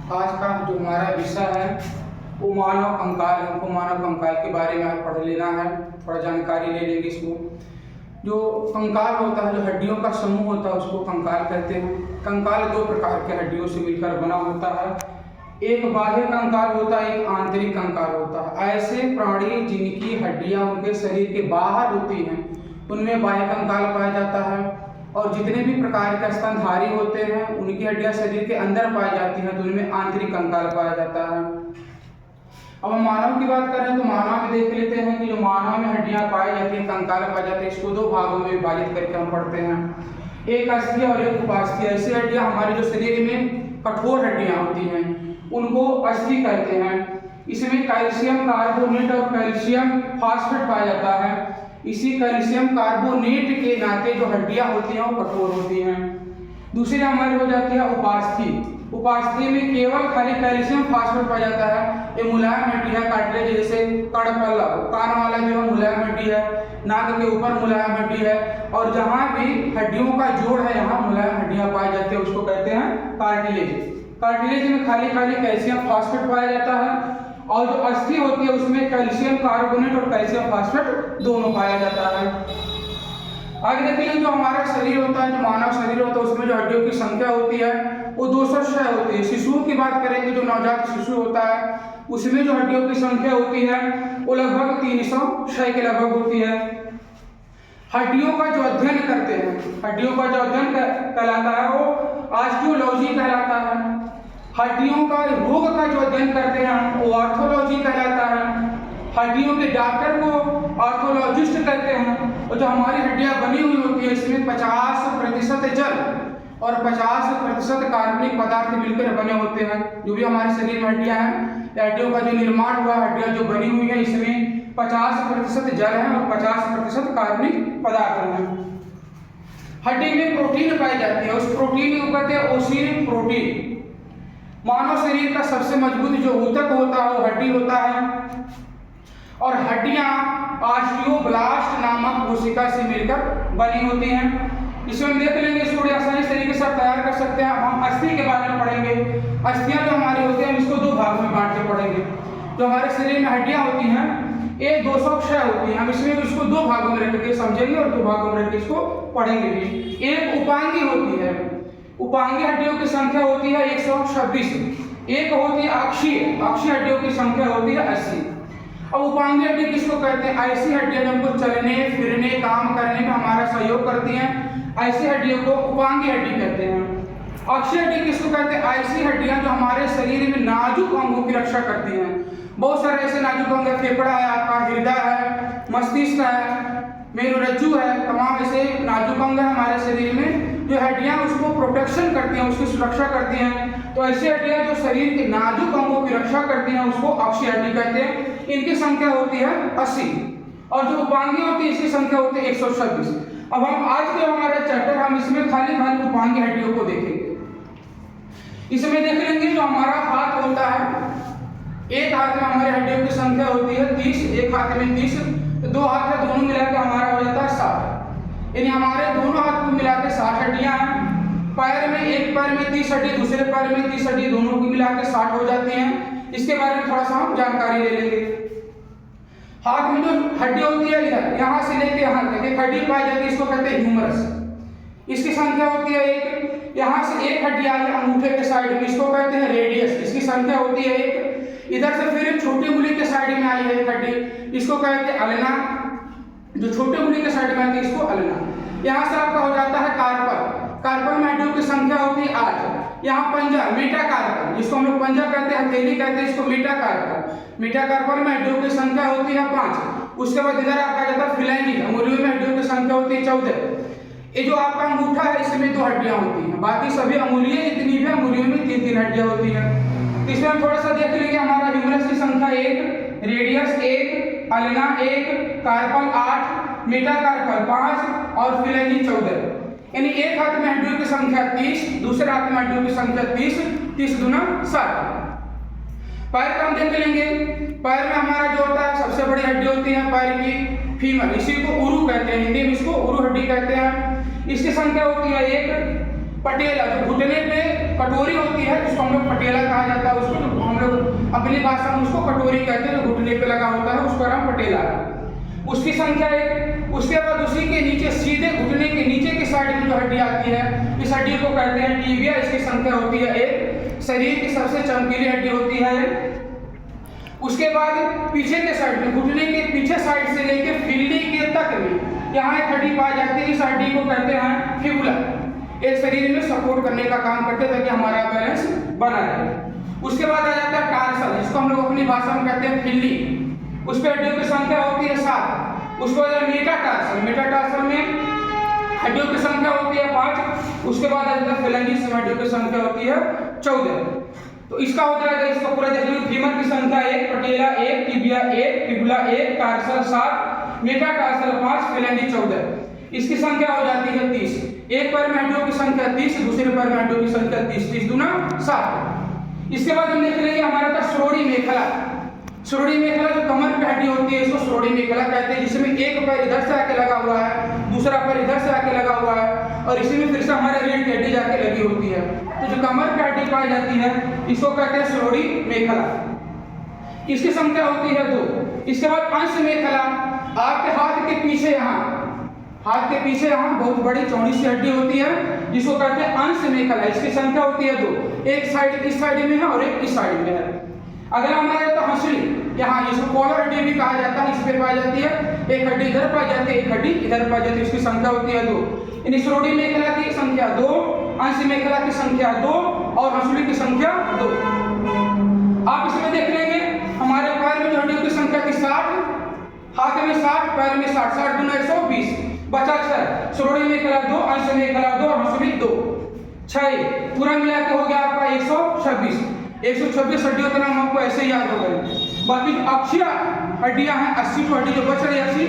आज का जो हमारा विषय है वो मानव कंकाल है। हमको मानव कंकाल के बारे में पढ़ लेना है, थोड़ा जानकारी ले लेंगे इसको। जो कंकाल होता है, जो हड्डियों का समूह होता है, उसको कंकाल कहते हैं। कंकाल दो प्रकार के हड्डियों से मिलकर बना होता है, एक बाह्य कंकाल होता है, एक आंतरिक कंकाल होता है। ऐसे प्राणी जिनकी हड्डियां उनके शरीर के बाहर होती हैं उनमें बाह्य कंकाल पाया जाता है, और जितने भी प्रकार के स्तनधारी होते हैं उनकी हड्डियां शरीर के अंदर पाई जाती हैं तो उनमें आंतरिक कंकाल पाया जाता है। अब हम मानव की बात करें तो मानव में देख लेते हैं कि जो मानव में हड्डियां पाई जाती हैं, कंकाल पाए जाते हैं, इसको दो भागों में विभाजित करके हम पढ़ते हैं, एक अस्थि और एक उपास्थि। ऐसी हड्डियां हमारे जो शरीर में कठोर हड्डियां होती हैं उनको अस्थि कहते हैं। इसमें कैल्शियम कार्बोनेट और कैल्शियम फास्फेट पाया जाता है। इसी कैल्शियम कार्बोनेट के नाते जो हड्डियां होती हैं वो कठोर होती हैं। दूसरी हमारी हो जाती है उपास्थि। उपास्थि में केवल खाली कैल्शियम फास्फेट पाया जाता है। ये मुलायम हड्डी है, कार्टिलेज जैसे कड़पल्ला, कान वाला जो है मुलायम हड्डी है, नाक के ऊपर मुलायम हड्डी है, और जहाँ भी हड्डियों का जोड़ है यहाँ मुलायम हड्डियां पाई जाती है, उसको कहते हैं कार्टिलेज। कार्टिलेज में खाली कैल्शियम फास्फेट पाया जाता है, और जो अस्थि होती है उसमें कैल्शियम कार्बोनेट और कैल्शियम फास्फेट दोनों पाया जाता है। आगे देखिए, जो हमारा शरीर होता है, जो मानव शरीर होता है, उसमें जो हड्डियों की संख्या होती है वो 206 होती है। शिशुओं की बात करेंगे, जो नवजात शिशु होता है उसमें जो हड्डियों की संख्या होती है वो लगभग 306 के लगभग होती है। हड्डियों का जो अध्ययन करते हैं, हड्डियों का जो अध्ययन कहलाता है वो ऑस्टियोलॉजी कहलाता है। हड्डियों का रोग का जो अध्ययन करते हैं वो आर्थोलॉजी कहलाता है। हड्डियों के डॉक्टर को आर्थोलॉजिस्ट कहते हैं। और जो हमारी हड्डियां बनी हुई होती है इसमें 50% जल और 50% कार्बनिक पदार्थ मिलकर बने होते हैं। जो भी हमारे शरीर में हड्डियां हैं, हड्डियों का जो निर्माण हुआ, हड्डियां जो बनी हुई है इसमें 50% जल है और 50% कार्बनिक पदार्थ है। हड्डी में प्रोटीन पाई जाती है, उस प्रोटीन को कहते हैं ओसीन प्रोटीन। मानव शरीर का सबसे मजबूत जो ऊतक होता है वो हड्डी होता है, और हड्डियां ऑस्टियोब्लास्ट नामक कोशिका से मिलकर बनी होती हैं। इसमें हम देख लेंगे, इसको आसानी तरीके से तैयार कर सकते हैं। हम अस्थि के बारे में पढ़ेंगे। अस्थियां जो हमारी होती हैं हम इसको दो भागों में बांट के पढ़ेंगे। जो हमारे शरीर में हड्डियां होती हैं ये 206 होती हैं। हम इसमें इसको दो भागों में रख के समझेंगे और दो भागों में रख के इसको पढ़ेंगे भी। एक उपांगी होती है, उपांगी हड्डियों की संख्या होती है 126। एक होती है अक्षीय, अक्षीय हड्डियों की संख्या होती है 80। अब उपांगी हड्डी किसको कहते हैं? ऐसी हड्डियां जो हमको चलने फिरने काम करने में हमारा सहयोग करती हैं, ऐसी हड्डियों को उपांगी हड्डी कहते हैं। अक्षीय हड्डी किसको कहते हैं? ऐसी हड्डियां जो हमारे शरीर में नाजुक अंगों की रक्षा करती हैं। बहुत सारे ऐसे नाजुक अंग है, फेफड़ा है, आपका हृदय है, मस्तिष्क है, मेरुरज्जु है, तमाम ऐसे नाजुक अंग है हमारे शरीर में जो हड्डियां उसको प्रोटेक्शन करती हैं, उसकी सुरक्षा करती हैं। तो ऐसी हड्डियां जो शरीर के नाजुक अंगों की रक्षा करती हैं उसको अक्षीय हड्डी कहते हैं। इनकी संख्या होती है 80, और जो उपांगी होती है इसकी संख्या होती है 126। अब हम आज के हमारा चैप्टर हम इसमें खाली उपांगी हड्डियों को देखेंगे। इसमें देख लेंगे जो हमारा हाथ होता है, एक हाथ में हमारे हड्डियों की संख्या होती है 30, एक हाथ में 30, तो दो हाथ में दोनों मिला के हमारा हो जाता है 60। यानी हमारे दोनों हाथ को मिला के 60 हड्डियां हैं। पैर में एक पैर में 30 हड्डी, दूसरे पैर में 30 हड्डी, दोनों को मिला के 60 हो जाती हैं। इसके बारे में थोड़ा सा हम जानकारी ले लेंगे। हाथ में जो हड्डी होती है इधर यहाँ से लेके यहाँ तक एक हड्डी पाई जाती है, इसको कहते हैं ह्यूमरस। इसकी संख्या होती है एक। यहाँ से एक हड्डी आई है अंगूठे के साइड में, इसको कहते हैं रेडियस, इसकी संख्या होती है एक। इधर से फिर एक छोटी उंगली के साइड में आई है एक हड्डी, इसको कहते हैं अल्ना। जो छोटे उंगली के साइड में आती है इसको अल्ना। यहाँ से आपका हो जाता है कार्पल। कार्पल में हड्डियों की संख्या होती है 8। यहाँ पंजा, मेटाकार्पल, जिसको हम लोग पंजा कहते हैं, हथेली कहते हैं, इसको मेटाकार्पल। मेटाकार्पल में हड्डियों की संख्या होती है 5। उसके बाद इधर आपका जाता है फिलेंजी, अंगुलियों में हड्डियों की संख्या होती है 14। ये जो आपका अंगूठा है इसमें 2 हड्डियां होती हैं, बाकी सभी अंगुलियां जितनी भी अंगुलियों में 3-3 हड्डियां होती हैं। इसमें हम थोड़ा सा देख लेंगे, हमारा ह्यूमरस की संख्या 1, रेडियस 1, अल्ना 1, कार्पल 8, मेटाकार्पल 5 और फिलेंजी 14। यानी एक हाथ में हड्डियों की संख्या 30, दूसरे हाथ में हड्डियों की संख्या 30, 30 दूना 60। पैर का हम देख लेंगे। पैर में हमारा जो होता है सबसे बड़ी हड्डी होती है पैर की फीमर, इसी को उरु कहते हैं, हिंदी में इसको उरु हड्डी कहते हैं। इसकी संख्या होती है 1। पटेला, जो घुटने पे कटोरी होती है जिसको हम लोग पटेला कहा जाता भाषा में उसको कटोरी कहते हैं, जो घुटने पे लगा होता है उसका नाम पटेला है। उसकी संख्या 1। उसके बाद उसी के नीचे सीधे घुटने के नीचे की साइड में जो हड्डी आती है, इस हड्डी को कहते हैं टीबिया। इसकी संख्या होती है 1। शरीर की सबसे चमकीली हड्डी होती है। उसके बाद पीछे के साइड में, घुटने के पीछे साइड से लेकर फिल्ली के तक में यहाँ एक हड्डी पाई जाती है। इस हड्डी को कहते हैं फिबुला। एक शरीर में सपोर्ट करने का काम करते हैं ताकि हमारा बैलेंस बना रहे। उसके बाद आ जाता है टार्सल, जिसको हम लोग अपनी भाषा में कहते हैं फिल्ली। उस पर हड्डियों की संख्या होती है 7। उसके बाद मेटाटार्सल। मेटाटार्सल में हड्डियों की संख्या होती है 5। उसके बाद आ जाता है फेलेंजिस में हड्डियों की संख्या होती है 14। तो इसका हो जाएगा, इसका पूरा देख लो। फीमर की संख्या 1, पटेला 1, tibia 1, fibula 1, tarsal 7, metatarsal 5, phalanges 14। इसकी संख्या हो जाती है 30। एक पैर में हड्डियों की संख्या 30, दूसरे पैर में हड्डियों की संख्या 30, 30 दूना 7। इसके बाद हम देख लेंगे हमारा था श्रोणि मेखला। श्रोणि मेखला जो कमर पे हड्डी होती है, इसको श्रोणि मेखला कहते हैं, जिसमें एक पैर इधर से आके लगा हुआ है, दूसरा पैर इधर से आके लगा हुआ है, और इसी में फिर से हमारे रीढ़ की हड्डी जाके लगी होती है। तो जो कमर पे हड्डी पाई जाती है इसको कहते हैं श्रोणि मेखला। इसकी संख्या होती है 2। इसके बाद अंश मेखला, आपके हाथ के पीछे यहाँ, हाथ के पीछे यहाँ बहुत बड़ी चौड़ी सी हड्डी होती है, जिसको कहते हैं अंश मेखला। इसकी संख्या होती है 2। एक साइड इस साइड में है और एक इस साइड में है। अगला हमारा तो हंसली, यहाँ जिसको कॉलर हड्डी भी कहा जाता है, इस पे पाई जाती है। एक हड्डी इधर पाई जाती है, एक हड्डी इधर पाई जाती है। इसकी संख्या होती है 2। इन श्रोणि मेखला की संख्या 2, अंश मेखला की संख्या 2 और हंसली की संख्या 2। आप इसमें देख लेंगे हमारे पैर में जो हड्डियों की संख्या थी 60, हाथ में 60, पैर में 60, 60 दूना 120, बचा 6। श्रोणि मेखला 2, अंश मेखला 2 और हंसली 2, 6। पूरा मिला के हो गया आपका 126। 126 हड्डियों का नाम आपको ऐसे याद हो गए। बाकी जो अक्षीय हड्डियां हैं, 80 हड्डी जो बच रही है, 80